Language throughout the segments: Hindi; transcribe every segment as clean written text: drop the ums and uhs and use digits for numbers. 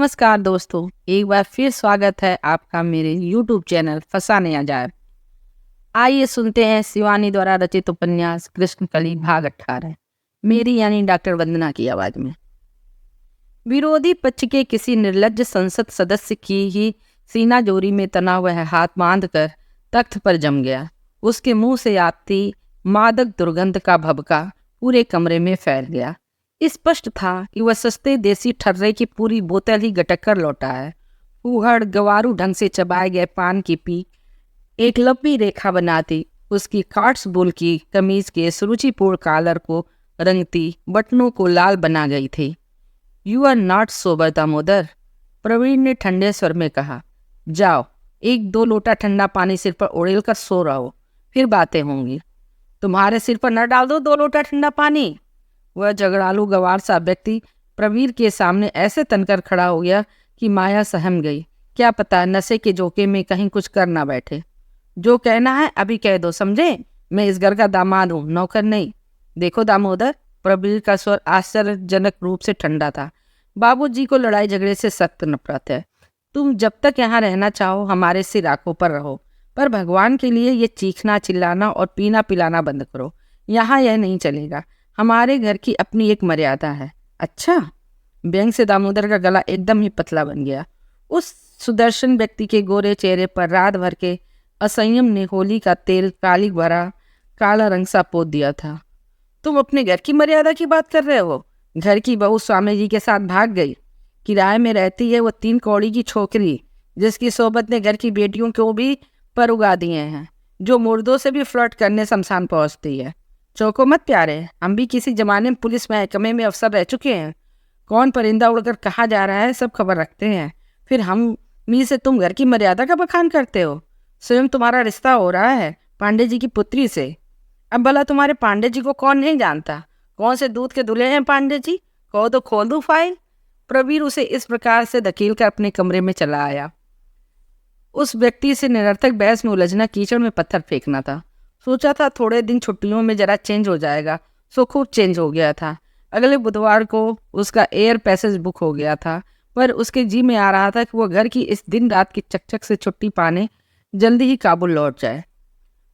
नमस्कार दोस्तों, एक बार फिर स्वागत है आपका मेरे YouTube चैनल फसाने अजायब। आइए सुनते हैं शिवानी द्वारा रचित उपन्यास कृष्णकली भाग 18 मेरी यानी डॉक्टर वंदना की आवाज में। विरोधी पक्ष के किसी निर्लज्ज संसद सदस्य की ही सीना जोरी में तना हुआ हाथ बांधकर तख्त पर जम गया। उसके मुंह से आती मादक दुर्गंध का भभका पूरे कमरे में फैल गया। स्पष्ट था कि वह सस्ते देसी ठर्रे की पूरी बोतल ही गटक कर लौटा है। फूहड़ गवारू ढंग से चबाए गए पान की पीक एक लंबी रेखा बनाती उसकी काट्स बुल की कमीज के सुरुचिपूर्ण कॉलर को रंगती बटनों को लाल बना गई थी। You are not sober Damodar, Praveen ने ठंडे स्वर में कहा। जाओ, एक दो लोटा ठंडा पानी सिर पर उड़ेल कर सो रहो, फिर बातें होंगी। तुम्हारे सिर पर न डाल दो 2 लोटा ठंडा पानी। वह झगड़ालू गवार सा व्यक्ति प्रवीर के सामने ऐसे तनकर खड़ा हो गया कि माया सहम गई। क्या पता नशे के जोके में कहीं कुछ कर ना बैठे। जो कहना है अभी कह दो, समझे? मैं इस घर का दामाद हूँ, नौकर नहीं। देखो दामोदर, प्रवीर का स्वर आश्चर्यजनक रूप से ठंडा था। बाबूजी को लड़ाई झगड़े से सख्त नफरत है। तुम जब तक यहाँ रहना चाहो हमारे सिर आंखों पर रहो, पर भगवान के लिए ये चीखना चिल्लाना और पीना पिलाना बंद करो। यहाँ यह नहीं चलेगा। हमारे घर की अपनी एक मर्यादा है। अच्छा? व्यंग से दामोदर का गला एकदम ही पतला बन गया। उस सुदर्शन व्यक्ति के गोरे चेहरे पर रात भर के असंयम ने होली का तेल काली भरा काला रंग सा पोत दिया था। तुम अपने घर की मर्यादा की बात कर रहे हो? घर की बहू स्वामी जी के साथ भाग गई। किराए में रहती है वो 3 कौड़ी की छोकरी, जिसकी सोबत ने घर की बेटियों को भी पर उगा दिए हैं, जो मुर्दों से भी फ्लर्ट करने शमशान पहुंचती है। चौको मत प्यारे, हम भी किसी जमाने में पुलिस महकमे में अफसर रह चुके हैं। कौन परिंदा उड़कर कहाँ जा रहा है सब खबर रखते हैं। फिर हम मी से तुम घर की मर्यादा का बखान करते हो। स्वयं तुम्हारा रिश्ता हो रहा है पांडे जी की पुत्री से। अब भला तुम्हारे पांडे जी को कौन नहीं जानता? कौन से दूध के दुल्हे हैं पांडे जी? कहो तो खोल दूं फाइल। प्रवीर उसे इस प्रकार से धकेल कर अपने कमरे में चला आया। उस व्यक्ति से निरर्थक बहस में उलझना कीचड़ में पत्थर फेंकना था। सोचा था थोड़े दिन छुट्टियों में जरा चेंज हो जाएगा, सो खूब चेंज हो गया था। अगले बुधवार को उसका एयर पैसेज बुक हो गया था, पर उसके जी में आ रहा था कि वह घर की इस दिन रात की चकचक से छुट्टी पाने जल्दी ही काबुल लौट जाए।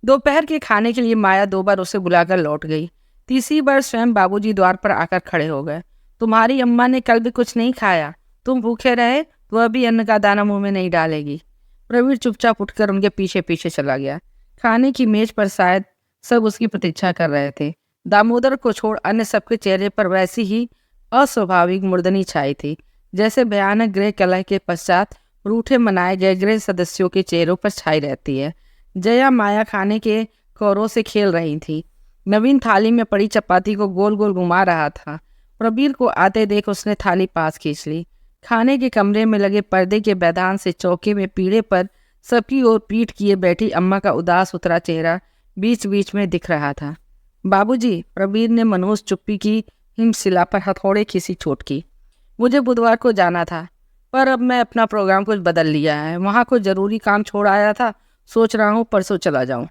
दोपहर के खाने के लिए माया 2 बार उसे बुलाकर लौट गई। तीसरी बार स्वयं बाबूजी द्वार पर आकर खड़े हो गए। तुम्हारी अम्मा ने कल भी कुछ नहीं खाया, तुम भूखे रहे तो वह भी अन्न का दाना मुंह में नहीं डालेगी। प्रवीर चुपचाप उठकर उनके पीछे पीछे चला गया। खाने की मेज पर शायद सब उसकी प्रतीक्षा कर रहे थे। दामोदर को छोड़ अन्य सबके चेहरे पर वैसी ही अस्वाभाविक मुर्दनी छाई थी, जैसे भयानक गृह कलह के पश्चात रूठे मनाए गए गृह सदस्यों के चेहरों पर छाई रहती है। जया माया खाने के कौरों से खेल रही थी। नवीन थाली में पड़ी चपाती को गोल गोल घुमा रहा था। प्रवीर को आते देख उसने थाली पास खींच ली। खाने के कमरे में लगे पर्दे के बैदान से चौके में पीढ़े पर सबकी ओर पीठ किए बैठी अम्मा का उदास उतरा चेहरा बीच बीच में दिख रहा था। बाबूजी, प्रवीर ने मनहूस चुप्पी की हिमशिला पर हथौड़े खींची चोट की। मुझे बुधवार को जाना था, पर अब मैं अपना प्रोग्राम कुछ बदल लिया है। वहाँ कुछ जरूरी काम छोड़ आया था, सोच रहा हूँ परसों चला जाऊँ।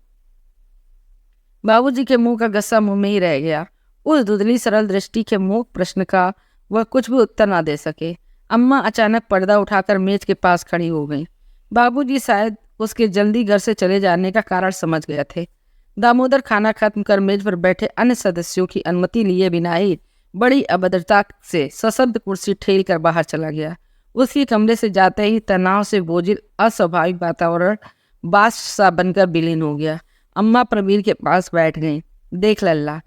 बाबूजी के मुंह का गस्सा मुंह में ही रह गया। उस धुंधली सरल दृष्टि के मूक प्रश्न का वह कुछ भी उत्तर ना दे सके। अम्मा अचानक पर्दा उठाकर मेज के पास खड़ी हो गई। बाबूजी शायद उसके जल्दी घर से चले जाने का कारण समझ गए थे। दामोदर खाना खत्म कर मेज पर बैठे अन्य सदस्यों की अनुमति लिए बिना ही बड़ी अभद्रता से सशब्द कुर्सी ठेल कर बाहर चला गया। उसके कमरे से जाते ही तनाव से बोझिल अस्वाभाविक वातावरण बाष्प सा बनकर विलीन हो गया। अम्मा प्रवीर के पास बैठ गई। देख लल्ला,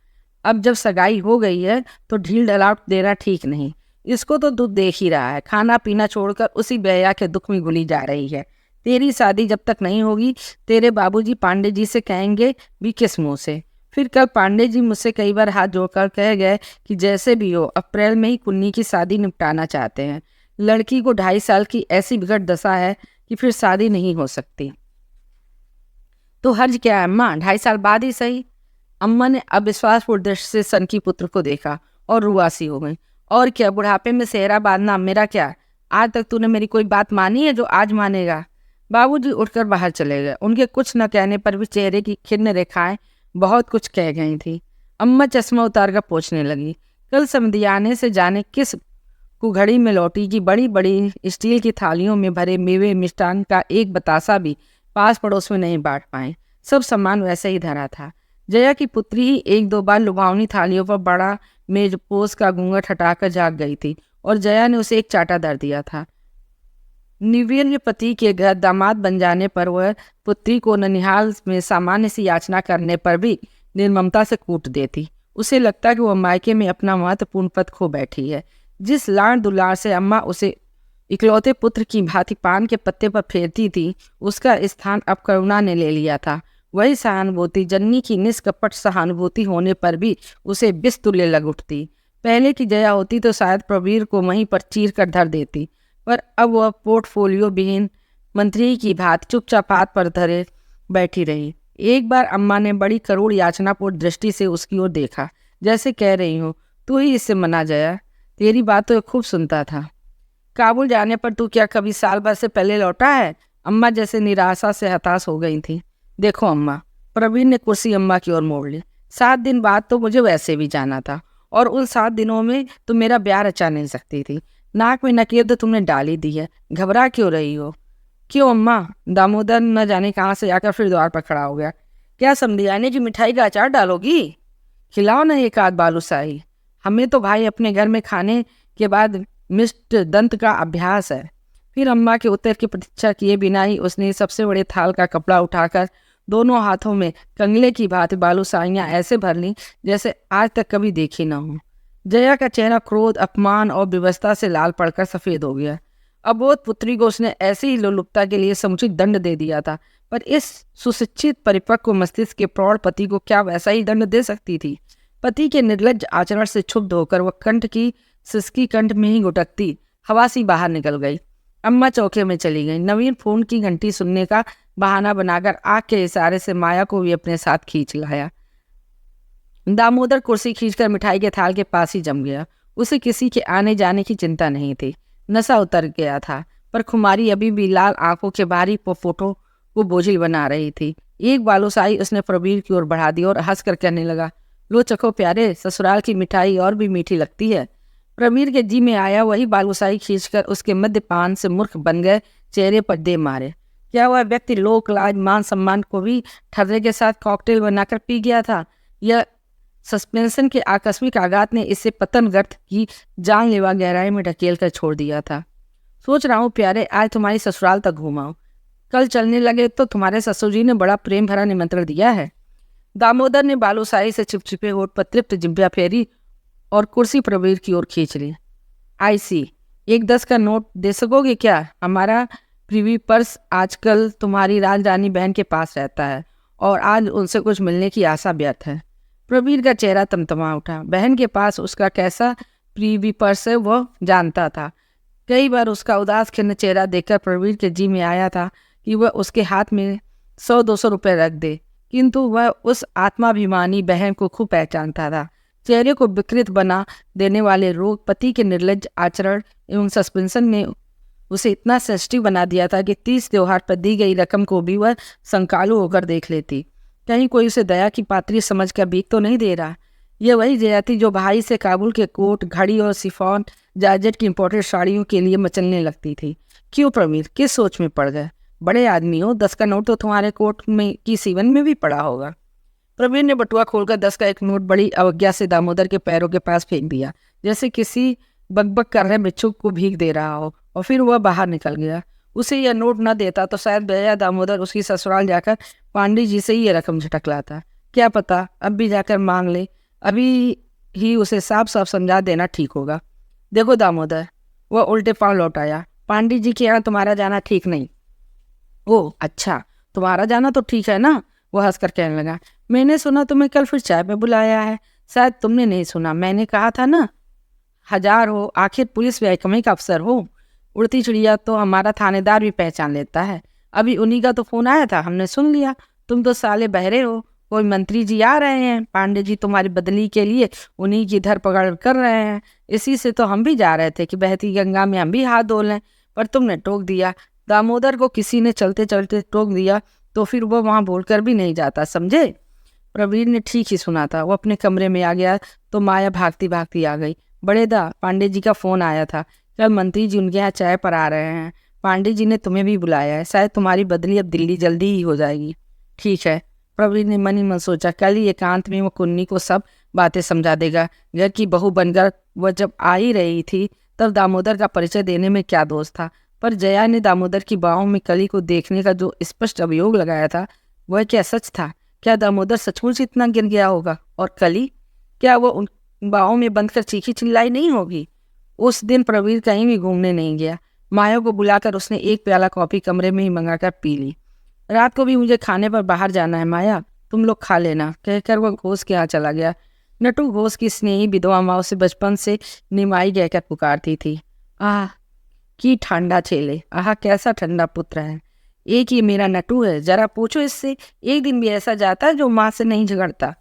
अब जब सगाई हो गई है तो ढील ढलावट देना ठीक नहीं। इसको तो तू देख ही रहा है, खाना पीना छोड़कर उसी बेया के दुख में घुली जा रही है। तेरी शादी जब तक नहीं होगी तेरे बाबूजी पांडे जी से कहेंगे भी किस मुंह से। फिर कल पांडे जी मुझसे कई बार हाथ जोड़कर कह गए कि जैसे भी हो अप्रैल में ही कुन्नी की शादी निपटाना चाहते हैं। लड़की को 2.5 साल की ऐसी विकट दशा है कि फिर शादी नहीं हो सकती। तो हर्ज क्या है अम्मा, 2.5 साल बाद ही सही। अम्मा ने अविश्वासपूर्ण दृष्टि से सनकी पुत्र को देखा और रुआसी हो गई। और क्या, बुढ़ापे में सेहरा बांधना मेरा क्या? आज तक तूने मेरी कोई बात मानी है जो आज मानेगा? बाबूजी उठकर बाहर चले गए। उनके कुछ न कहने पर भी चेहरे की खिन्न रेखाएं बहुत कुछ कह गई थी। अम्मा चश्मा उतार कर पोंछने लगी। कल समधियाने से जाने किस कुल्हाड़ी में लौटी कि बड़ी बड़ी स्टील की थालियों में भरे मेवे मिष्टान का एक बतासा भी पास पड़ोस में नहीं बांट पाए। सब सामान वैसे ही धरा था। जया की पुत्री ही एक दो बार लुभावनी थालियों पर बड़ा मेजपोश का घूंघट हटाकर जाग गई थी और जया ने उसे एक चाटा धर दिया था। निवीर्य पति के घर दामाद बन जाने पर वह पुत्री को ननिहाल में सामान्य सी याचना करने पर भी निर्ममता से कूट देती। उसे लगता कि वह मायके में अपना महत्वपूर्ण पद खो बैठी है। जिस लाड़ दुलार से अम्मा उसे इकलौते पुत्र की भांति पान के पत्ते पर फेरती थी, उसका स्थान अब करुणा ने ले लिया था। वही सहानुभूति, जननी की निष्कपट सहानुभूति होने पर भी उसे विष तुल्य लग उठती। पहले की जया होती तो शायद प्रवीर को वहीं पर चीर कर धर देती, पर अब वह पोर्टफोलियो विहीन मंत्री की भांति चुपचाप हाथ पर धरे बैठी रही। एक बार अम्मा ने बड़ी करुण याचनापूर्ण दृष्टि से उसकी ओर देखा, जैसे कह रही हो, तू ही इससे मना जया, तेरी बात तो खूब सुनता था। काबुल जाने पर तू क्या कभी साल भर से पहले लौटा है? अम्मा जैसे निराशा से हताश हो गई थी। देखो अम्मा, प्रवीण ने कुर्सी अम्मा की ओर मोड़ ली, 7 दिन बाद तो मुझे वैसे भी जाना था और उन 7 दिनों में तो मेरा ब्याह रचा नहीं सकती थी। नाक में नकेल तो तुमने डाल ही दी है, घबरा क्यों रही हो? क्यों अम्मा? दामोदर न जाने कहाँ से आकर फिर द्वार पर खड़ा हो गया। क्या समझियाने की मिठाई का अचार डालोगी? खिलाओ ना एक आध बालूशाही। हमें तो भाई अपने घर में खाने के बाद मिष्ट दंत का अभ्यास है। फिर अम्मा के उत्तर की प्रतीक्षा किए बिना ही उसने सबसे बड़े थाल का कपड़ा उठाकर दोनों हाथों में कंगले की भांति बालूशाहियां ऐसे भर ली जैसे आज तक कभी देखी न हो। जया का चेहरा क्रोध, अपमान और विवशता से लाल पड़कर सफेद हो गया। अबोध पुत्री को उसने ऐसी ही लोलुपता के लिए समुचित दंड दे दिया था, पर इस सुशिक्षित परिपक्व मस्तिष्क के प्रौढ़ पति को क्या वैसा ही दंड दे सकती थी? पति के निर्लज्ज आचरण से क्षुब्ध होकर वह कंठ की सिसकी कंठ में ही गुटकती हवा सी बाहर निकल गई। अम्मा चौके में चली गई। नवीन फोन की घंटी सुनने का बहाना बनाकर आग के इशारे से माया को भी अपने साथ खींच लाया। दामोदर कुर्सी खींचकर मिठाई के थाल के पास ही जम गया। उसे किसी के आने जाने की चिंता नहीं थी। नशा उतर गया था, पर खुमारी अभी भी लाल आंखों के बाहरी फोटो को बोझिल बना रही थी। एक बालूशाही उसने प्रवीर की ओर बढ़ा दी और हंसकर कहने लगा, लो चखो प्यारे, ससुराल की मिठाई और भी मीठी लगती है। प्रवीर के जी में आया वही बालूशाही खींचकर उसके मद्यपान से मूर्ख बन गए चेहरे पर दे मारे। क्या वह व्यक्ति लोक लाज मान सम्मान को भी ठर्रे के साथ कॉकटेल बनाकर पी गया था? यह सस्पेंशन के आकस्मिक आघात ने इसे पतन गर्त की जानलेवा गहराई में ढकेल कर छोड़ दिया था। सोच रहा हूँ प्यारे, आज तुम्हारी ससुराल तक घूमाऊं। कल चलने लगे तो तुम्हारे ससुर जी ने बड़ा प्रेम भरा निमंत्रण दिया है। दामोदर ने बालूशाही से चिपचिपे होठ पर तृप्त जिभ्या फेरी और कुर्सी प्रवीर की ओर खींच ली। आई सी, एक 10 का नोट दे सकोगे क्या? हमारा प्रिवी पर्स आजकल तुम्हारी राजरानी बहन के पास रहता है और आज उनसे कुछ मिलने की आशा व्यर्थ है। प्रवीर का चेहरा तमतमा उठा। बहन के पास उसका कैसा प्रिवी पर्स है वह जानता था। कई बार उसका उदास खिन्न चेहरा देखकर प्रवीर के जी में आया था कि वह उसके हाथ में 100-200 रुपये रख दे, किंतु वह उस आत्माभिमानी बहन को खूब पहचानता था। चेहरे को विकृत बना देने वाले रोग, पति के निर्लज्ज आचरण एवं सस्पेंशन ने उसे इतना सेंसिटिव बना दिया था कि 30 त्योहार पर दी गई रकम को भी वह संकालू होकर देख लेती। कहीं कोई उसे दया की पात्री समझ कर भीख तो नहीं दे रहा। यह वही जया थी जो भाई से काबुल के कोट, घड़ी और सिफॉन जारजेट की इंपोर्टेड साड़ियों के लिए मचलने लगती थी। क्यों प्रवीर, किस सोच में पड़ गए? बड़े आदमी हो, 10 का नोट तो तुम्हारे कोट में की सीवन में भी पड़ा होगा। प्रवीर ने बटुआ खोलकर 10 का एक नोट बड़ी अवज्ञा से दामोदर के पैरों के पास फेंक दिया, जैसे किसी बकबक कर रहे भिक्षुक को भीख दे रहा हो, और फिर वह बाहर निकल गया। उसे यह नोट न देता तो शायद भैया दामोदर उसकी ससुराल जाकर पांडे जी से ही ये रकम झटक लाता। क्या पता अब भी जाकर मांग ले। अभी ही उसे साफ साफ समझा देना ठीक होगा। देखो दामोदर, वह उल्टे पांव लौट आया, पांडे जी के यहाँ तुम्हारा जाना ठीक नहीं। ओह अच्छा, तुम्हारा जाना तो ठीक है ना? वह हंसकर कहने लगा, मैंने सुना तुम्हें कल फिर चाय में बुलाया है। शायद तुमने नहीं सुना, मैंने कहा था ना, 1000 हो, आखिर पुलिस महकमे का अफसर हो। उड़ती चिड़िया तो हमारा थानेदार भी पहचान लेता है। अभी उन्हीं का तो फोन आया था, हमने सुन लिया। तुम तो साले बहरे हो, कोई मंत्री जी आ रहे हैं, पांडे जी तुम्हारी बदली के लिए उन्हीं की धरपकड़ कर रहे हैं। इसी से तो हम भी जा रहे थे कि बहती गंगा में हम भी हाथ धो लें, पर तुमने टोक दिया। दामोदर को किसी ने चलते चलते टोक दिया तो फिर वो वहाँ बोलकर भी नहीं जाता, समझे? प्रवीर ने ठीक ही सुना था। वो अपने कमरे में आ गया तो माया भागती भागती आ गई। बड़े दा, पांडे जी का फोन आया था, कल मंत्री जी उनके यहाँ चाय पर आ रहे हैं। पांडे जी ने तुम्हें भी बुलाया है। शायद तुम्हारी बदली अब दिल्ली जल्दी ही हो जाएगी। ठीक है, प्रवीण ने मन ही मन सोचा। कल ही एकांत में वो कुन्नी को सब बातें समझा देगा। घर की बहू बनकर वह जब आ ही रही थी तब दामोदर का परिचय देने में क्या दोष था। पर जया ने दामोदर की बाहों में कली को देखने का जो स्पष्ट अभियोग लगाया था वह क्या सच था? क्या दामोदर सचमुच इतना गिर गया होगा? और कली, क्या वो उन बाहों में बंद कर चीखी चिल्लाई नहीं होगी? उस दिन प्रवीर कहीं भी घूमने नहीं गया। माया को बुलाकर उसने एक प्याला कॉफी कमरे में ही मंगाकर पी ली। रात को भी मुझे खाने पर बाहर जाना है माया, तुम लोग खा लेना, कहकर वह घोष के यहाँ चला गया। नटू घोष की स्नेही विधवा माँ उसे बचपन से निमाई कहकर पुकारती थी। आह की ठंडा छेले, आह कैसा ठंडा पुत्र है। एक ही मेरा नटू है, जरा पूछो इससे, एक दिन भी ऐसा जाता है जो माँ से नहीं झगड़ता।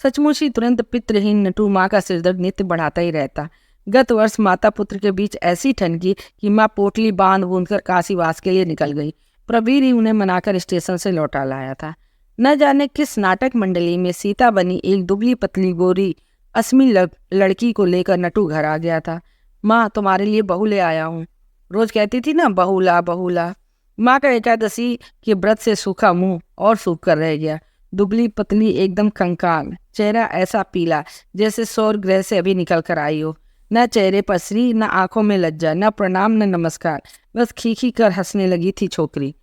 सचमुच ही तुरंत पितृहीन नटू माँ का सिरदर्द नित्य बढ़ाता ही रहता। गत वर्ष माता पुत्र के बीच ऐसी ठनकी कि माँ पोटली बांध बूंद कर काशीवास के लिए निकल गई। प्रवीर ही उन्हें मनाकर स्टेशन से लौटा लाया था। न जाने किस नाटक मंडली में सीता बनी एक दुबली पतली गोरी असमी लड़की को लेकर नटू घर आ गया था। माँ तुम्हारे लिए बहू ले आया हूँ, रोज कहती थी ना, बहुला बहुला। माँ का एकादशी के व्रत से सूखा मुंह और सूख कर रह गया। दुबली पतली एकदम कंकाल, चेहरा ऐसा पीला जैसे सौर ग्रह से अभी निकल कर आई हो। न चेहरे पर श्री, न आंखों में लज्जा, न प्रणाम न नमस्कार, बस खीखी कर हंसने लगी थी छोकरी।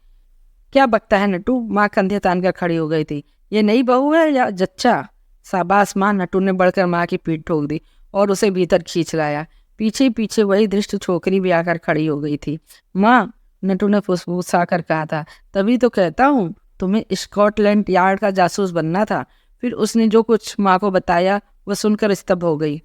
क्या बकता है नटू? माँ कंधे तान कर खड़ी हो गई थी। ये नई बहू है या जच्चा? शाबाश माँ, नटू ने बढ़कर माँ की पीठ ठोक दी और उसे भीतर खींच लाया। पीछे पीछे वही दृष्ट छोकरी भी आकर खड़ी हो गई थी। माँ, नटू ने फुसफुसा कर कहा था, तभी तो कहता हूँ तुम्हें स्कॉटलैंड यार्ड का जासूस बनना था। फिर उसने जो कुछ माँ को बताया वह सुनकर स्तब्ध हो गई।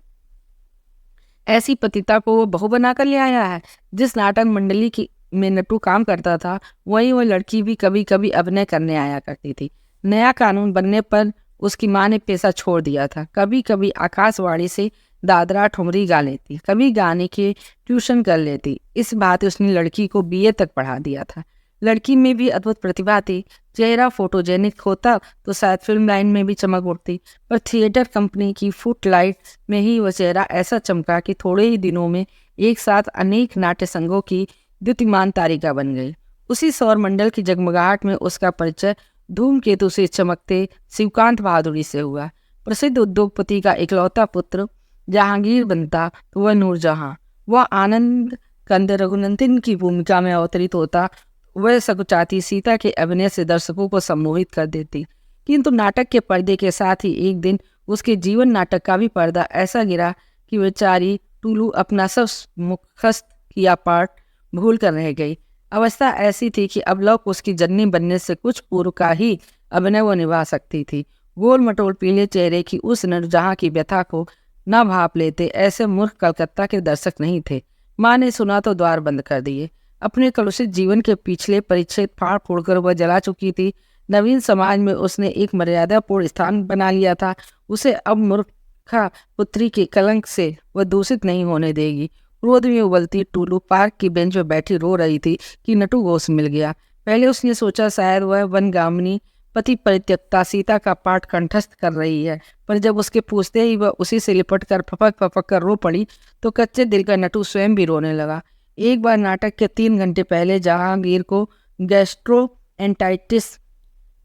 ऐसी पतिता को वो बहू बनाकर ले आया है। जिस नाटक मंडली की में नटू काम करता था वहीं वह लड़की भी कभी कभी अभिनय करने आया करती थी। नया कानून बनने पर उसकी माँ ने पेशा छोड़ दिया था। कभी कभी आकाशवाणी से दादरा ठुमरी गा लेती, कभी गाने के ट्यूशन कर लेती। इस बात उसने लड़की को बीए तक पढ़ा दिया था। लड़की में भी अद्भुत प्रतिभा थी। चेहरा फोटोजेनिक होता तो शायद फिल्म लाइन में भी चमक उठती, पर थिएटर कंपनी की फुटलाइट में ही वह चेहरा ऐसा चमका कि थोड़े ही दिनों में एक साथ अनेक नाट्य संघों की द्युतिमान तारिका बन गई। उसी सौरमंडल की जगमगाहट में उसका परिचय धूमकेतु से चमकते शिवकांत बहादुरी से हुआ। प्रसिद्ध उद्योगपति का इकलौता पुत्र जहांगीर बनता तो वह नूरजहां, वह आनंद कंद रघुनंदन की भूमिका में अवतरित होता। वह सकुचाती सीता के अभिनय से दर्शकों को सम्मोहित कर देती। किंतु नाटक के पर्दे के साथ ही एक दिन उसके जीवन नाटक का भी पर्दा ऐसा गिरा कि बेचारी टुलू अपना सब मुखस्त किया पार्ट भूल कर रह गई। अवस्था ऐसी थी कि अब लोग उसकी जननी बनने से कुछ पूर्व का ही अभिनय वो निभा सकती थी। गोल मटोल पीले चेहरे की उस नूरजहां की व्यथा को न भाप लेते ऐसे मूर्ख कलकत्ता के दर्शक नहीं थे। माँ ने सुना तो द्वार बंद कर दिए। अपने कलुषित जीवन के पिछले परिच्छेद फाड़ फोड़कर वह जला चुकी थी। नवीन समाज में उसने एक मर्यादापूर्ण स्थान बना लिया था। उसे अब मूर्खा पुत्री के कलंक से वह दूषित नहीं होने देगी। क्रोध में उबलती टुलू पार्क की बेंच पर बैठी रो रही थी कि नटू घोष मिल गया। पहले उसने सोचा शायद वह वनगामिनी पति परित्यक्ता सीता का पाठ कंठस्थ कर रही है, पर जब उसके पूछते ही वह उसी से लिपट कर फपक कर रो पड़ी तो कच्चे दिल का नटू स्वयं भी रोने लगा। एक बार नाटक के 3 घंटे पहले जहांगीर को गैस्ट्रोएंटाइटिस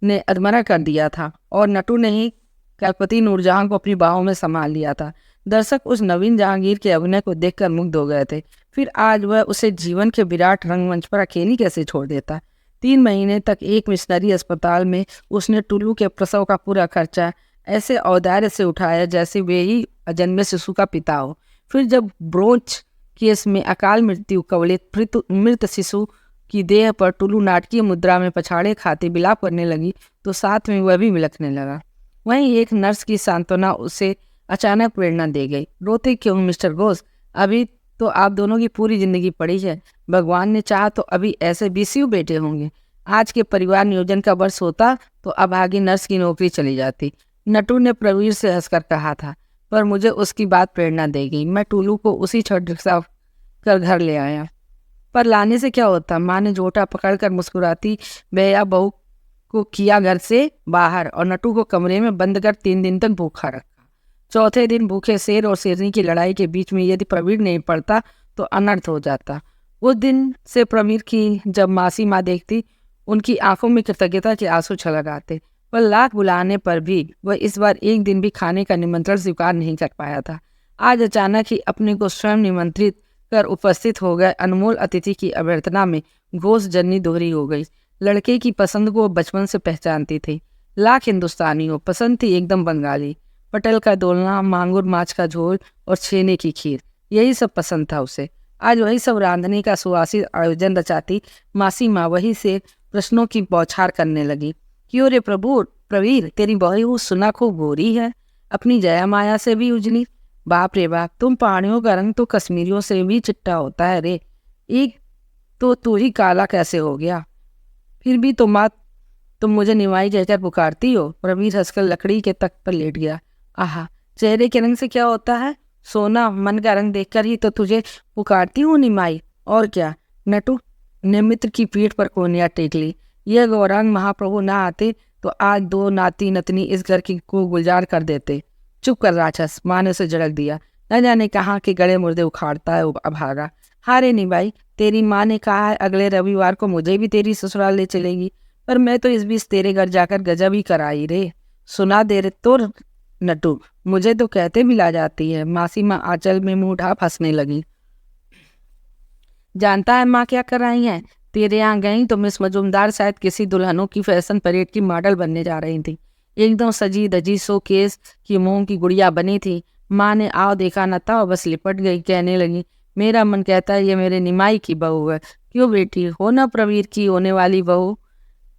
ने अधमरा कर दिया था और नटू ने ही कलपति नूरजहां को अपनी बाहों में संभाल लिया था। दर्शक उस नवीन जहांगीर के अभिनय को देखकर मुग्ध हो गए थे। फिर आज वह उसे जीवन के विराट रंगमंच पर अकेली कैसे छोड़ देता। 3 महीने तक एक मिशनरी अस्पताल में उसने टुल्लू के प्रसव का पूरा खर्चा ऐसे औदार्य से उठाया जैसे वे ही अजन्मे शिशु का पिता हो। फिर जब ब्रोंच केस में अकाल मृत्यु कवलित मृत शिशु की देह पर टुल्लू नाटकीय मुद्रा में पछाड़े खाते विलाप करने लगी तो साथ में वह भी बिलखने लगा। वहीं एक नर्स की सांत्वना उसे अचानक प्रेरणा दे गई। रोते क्यों मिस्टर घोष, अभी तो आप दोनों की पूरी जिंदगी पड़ी है। भगवान ने चाहा तो अभी ऐसे 20 बेटे होंगे। आज के परिवार नियोजन का वर्ष होता तो अभागी नर्स की नौकरी चली जाती। नटू ने प्रवीर से हंसकर कहा था, पर मुझे उसकी बात प्रेरणा देगी। मैं टुल्लू को उसी छठ रिक्शा कर घर ले आया। पर लाने से क्या होता, माँ ने जोटा पकड़कर मुस्कुराती बेया बहू को किया घर से बाहर और नटू को कमरे में बंद कर 3 दिन तक भूखा रखा। चौथे दिन भूखे शेर और शेरनी की लड़ाई के बीच में यदि प्रवीण नहीं पड़ता तो अनर्थ हो जाता। उस दिन से प्रवीर की जब मासी माँ देखती, उनकी आंखों में कृतज्ञता के आंसू छलक आते। पर लाख बुलाने पर भी वह इस बार एक दिन भी खाने का निमंत्रण स्वीकार नहीं कर पाया था। आज अचानक ही अपने को स्वयं निमंत्रित कर उपस्थित हो गए अनमोल अतिथि की अभ्यर्थना में घोष जन्नी दोहरी हो गई। लड़के की पसंद को वो बचपन से पहचानती थी। लाख हिंदुस्तानी हो, पसंद थी एकदम बंगाली। पटल का दोलना, मांगुर माछ का झोल और छेने की खीर, यही सब पसंद था उसे। आज वही सब रांधने का सुवासित आयोजन रचाती मासी माँ वही से प्रश्नों की बौछार करने लगी। क्यों रे प्रभु, प्रवीर तेरी बहू सुना खूब गोरी है, अपनी जया माया से भी उजली। बाप रे बाप, तुम पहाड़ियों का रंग तो कश्मीरियों से भी चिट्टा होता है रे। एक तो तू ही काला कैसे हो गया? फिर भी तुम मुझे निमाई कहकर पुकारती हो। प्रवीर हंसकर लकड़ी के तख्त पर लेट गया। आहा, चेहरे के रंग से क्या होता है सोना, मन का रंग देखकर ही तो तुझे पुकारती हूँ निमाई, और क्या। नटू ने मित्र की पीठ पर कोनिया टेक ली। यह गौरांग महाप्रभु ना आते तो आज दो नाती नतनी इस घर की को गुलजार कर देते। चुप कर राक्षस, माँ ने उसे झड़क दिया। न जाने कहाँ के गड़े मुर्दे उखाड़ता है अभागा। हारे निभाई, तेरी माँ ने कहा है अगले रविवार को मुझे भी तेरी ससुराल ले चलेगी, पर मैं तो इस बीच तेरे घर जाकर गजब ही कराई रे। सुना दे रे तो नटू, मुझे तो कहते भी ला जाती है। मासी माँ आंचल में मुंह ढाप हंसने लगी। जानता है माँ क्या कर रही हैं? तेरे यहाँ गई तो मिस मजूमदार शायद किसी दुल्हनों की फैशन परेड की मॉडल बनने जा रही थी। एकदम सजी धजी शोकेस की मोम की गुड़िया बनी थी। माँ ने आओ देखा न था और बस लिपट गई। कहने लगी, मेरा मन कहता है ये मेरे निमाई की बहू है। क्यों बेटी, हो ना प्रवीर की होने वाली बहू।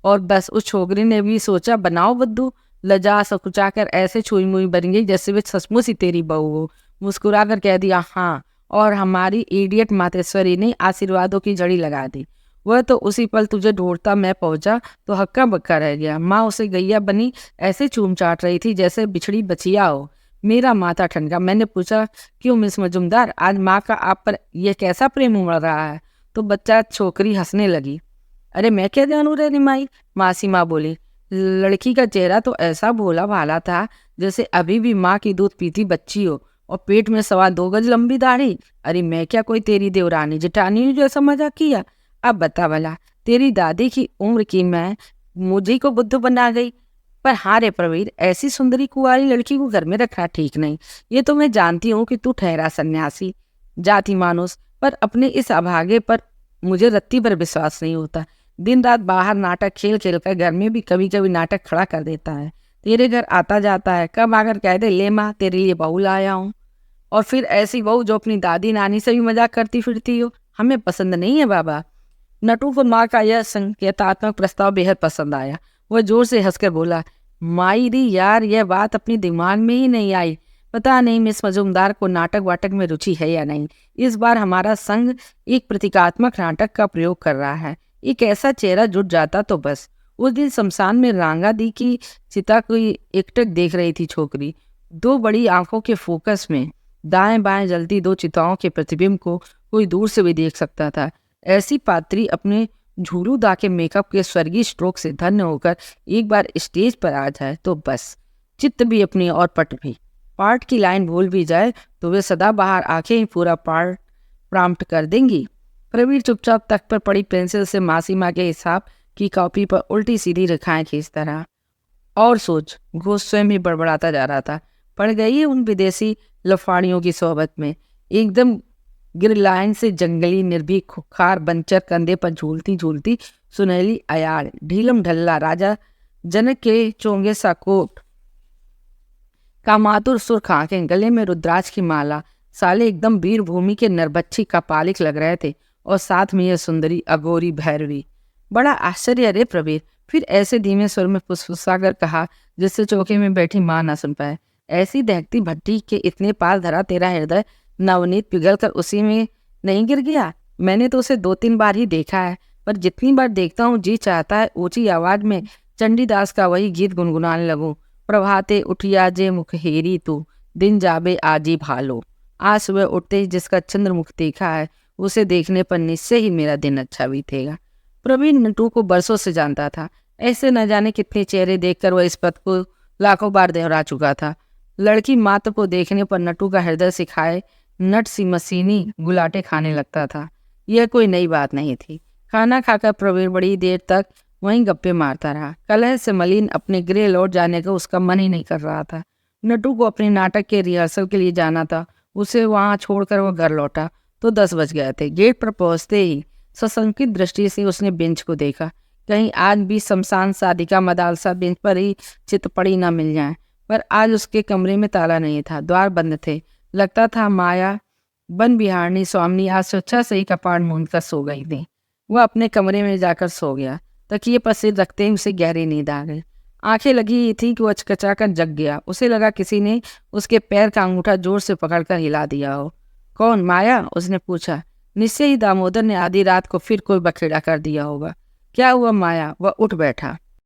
और बस उस छोकरी ने भी सोचा बनाओ बद्दू। लजा सकुचाकर ऐसे छुई मुई बन गई जैसे वे सचमुच ही तेरी बहू हो। मुस्कुरा कर कह दिया हाँ, और हमारी इडियट मातेश्वरी ने आशीर्वादों की जड़ी लगा दी। वह तो उसी पल तुझे ढूंढता मैं पहुंचा तो हक्का बक्का रह गया। माँ उसे गैया बनी ऐसे चूम चाट रही थी जैसे बिछड़ी बचिया हो। मेरा माथा ठनका। मैंने पूछा, क्यों मिस मजुमदार, आज माँ का आप पर यह कैसा प्रेम उमड़ रहा है? तो बच्चा छोकरी हंसने लगी। अरे मैं क्या जानू रे निमाई, मासी माँ बोली। लड़की का चेहरा तो ऐसा भोला भाला था जैसे अभी भी माँ की दूध पीती बच्ची हो, और पेट में 2.25 गज लंबी दाढ़ी। अरे मैं क्या कोई तेरी देवरानी जेठानी जैसा मजाक किया? अब बता भला, तेरी दादी की उम्र की मैं मुझे को बुद्धू बना गई। पर हाँ रे प्रवीर, ऐसी सुंदरी कुंवारी लड़की को घर में रखना ठीक नहीं। ये तो मैं जानती हूँ कि तू ठहरा सन्यासी जाति मानुस, पर अपने इस अभागे पर मुझे रत्ती पर विश्वास नहीं होता। दिन रात बाहर नाटक खेल खेल कर घर में भी कभी कभी नाटक खड़ा कर देता है। तेरे घर आता जाता है, कब आकर कह दे ले माँ तेरे लिए बहू लाया हूँ। और फिर ऐसी बहू जो अपनी दादी नानी से भी मजाक करती फिरती हो, हमें पसंद नहीं है बाबा। नटू को माँ का यह संकेतात्मक प्रस्ताव बेहद पसंद आया। वह जोर से हंसकर बोला, माई दी यार, यह बात अपनी दिमाग में ही नहीं आई। पता नहीं मिस मजूमदार को नाटक वाटक में रुचि है या नहीं। इस बार हमारा संघ एक प्रतीकात्मक नाटक का प्रयोग कर रहा है। एक ऐसा चेहरा जुट जाता तो बस। उस दिन शमशान में रांगा दी की चिता कोई एकटक देख रही थी छोकरी। दो बड़ी आंखों के फोकस में दाएं बाएं जलती दो चिताओं के प्रतिबिंब को कोई दूर से भी देख सकता था। ऐसी पात्री अपने झूलूदा के मेकअप के स्वर्गीय स्ट्रोक से धन्य होकर एक बार स्टेज पर आ जाए तो बस। चित्त भी अपनी और पट भी। पार्ट की लाइन भूल भी जाए तो वे सदा बाहर आके ही पूरा पार्ट प्राम्प्ट कर देंगी। प्रवीर चुपचाप तख्त पर पड़ी पेंसिल से मासी माँ के हिसाब की कॉपी पर उल्टी सीधी रेखाएं खींचता रहा। और सोच, घोष स्वयं ही बड़बड़ाता जा रहा था। पड़ गई है उन विदेशी लफाड़ियों की सोहबत में। एकदम गिरलाइन से जंगली निर्भीक खुखार बंचर कंधे पर झूलती झूलती सुनहली अयाड़ ढीलम ढल्ला राजा जनक के चोंगे सा कोट का मातुर सुर्ख आंखें, गले में रुद्राक्ष की माला। साले एकदम वीर भूमि के नरबच्छी का पालिक लग रहे थे, और साथ में यह सुंदरी अगोरी भैरवी। बड़ा आश्चर्य रे प्रवीर, फिर ऐसे धीमे स्वर में फुसफुसाकर कहा जिससे चौके में बैठी माँ न सुन पाए। ऐसी दहकती भट्टी के इतने पास धरा तेरा हृदय नवनीत पिघल कर उसी में नहीं गिर गया? मैंने तो उसे 2-3 बार ही देखा है, पर जितनी बार देखता हूँ जी चाहता है ऊंची आवाज में चंडीदास का वही गीत गुनगुनाने लगूं। प्रभाते उठिया जे मुखहेरी तू, दिन जाबे आजी भालो। आज सुबह उठते ही जिसका चंद्रमुख देखा है उसे देखने पर निश्चय ही मेरा दिन अच्छा बीतेगा। प्रवीण नटू को बरसों से जानता था। ऐसे न जाने कितने चेहरे देखकर वह इस पद को लाखों बार दोहरा चुका था। लड़की मात्र को देखने पर नटू का हृदय सिखाए नट सी मशीनी गुलाटे खाने लगता था। यह कोई नई बात नहीं थी। खाना खाकर प्रवीण बड़ी देर तक वहीं गप्पे मारता रहा। कलह से मलिन अपने गृह लौट जाने का उसका मन ही नहीं कर रहा था। नटू को अपने नाटक के रिहर्सल के लिए जाना था। उसे वहां छोड़कर वह घर लौटा तो 10 बज गए थे। गेट पर पहुंचते ही सशंकित दृष्टि से उसने बेंच को देखा। कहीं आज भी शमशान शादिका मदालसा बेंच पर ही चित पड़ी न मिल जाए। पर आज उसके कमरे में ताला नहीं था, द्वार बंद थे। लगता था माया बन बिहारनी स्वामी आज स्वेच्छा से ही कपाट मूंद कर सो गई थी। वह अपने कमरे में जाकर सो गया। तकिए पर सिर रखते ही उसे गहरी नींद आ गई। आंखें लगी ही थी कि वह अचकचाकर जग गया। उसे लगा किसी ने उसके पैर का अंगूठा जोर से पकड़कर हिला दिया हो। कौन, माया? उसने पूछा। निश्चय ही दामोदर ने आधी रात को फिर कोई बखेड़ा कर दिया होगा। क्या हुआ माया? वह उठ बैठा।